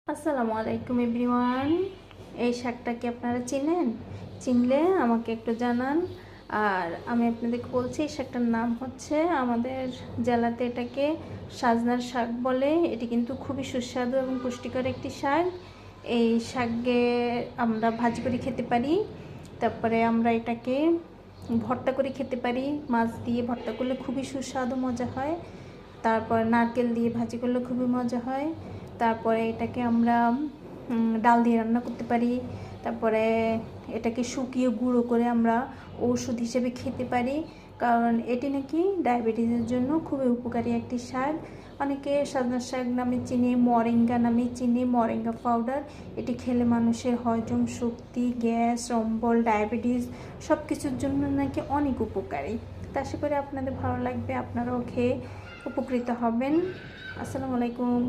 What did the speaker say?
আসসালামু আলাইকুম এভরিওয়ান। এই শাকটা কি আপনারা চিনেন? চিনলে আমাকে একটু জানান। আর আমি আপনাদেরকে বলছি, এই শাকটার নাম হচ্ছে, আমাদের জেলাতে এটাকে সাজনার শাক বলে। এটি কিন্তু খুবই সুস্বাদু এবং পুষ্টিকর একটি শাক। এই শাকে আমরা ভাজি করে খেতে পারি, তারপরে আমরা এটাকে ভর্তা করে খেতে পারি। মাছ দিয়ে ভর্তা করলে খুবই সুস্বাদু মজা হয়। তারপর নারকেল দিয়ে ভাজি করলে খুবই মজা হয়। তারপরে এটাকে আমরা ডাল দিয়ে রান্না করতে পারি। তারপরে এটাকে শুকিয়ে গুঁড়ো করে আমরা ঔষধ হিসেবে খেতে পারি, কারণ এটি নাকি ডায়াবেটিসের জন্য খুবই উপকারী একটি শাক। অনেকে সাজনা শাক নামে চিনি, মরিঙ্গা নামে চিনি, মরিঙ্গা পাউডার। এটি খেলে মানুষের হজম শক্তি, গ্যাস, অম্বল, ডায়াবেটিস সব কিছুর জন্য নাকি অনেক উপকারী। তা আশা করি আপনাদের ভালো লাগবে, আপনারাও খেয়ে উপকৃত হবেন। আসসালামু আলাইকুম।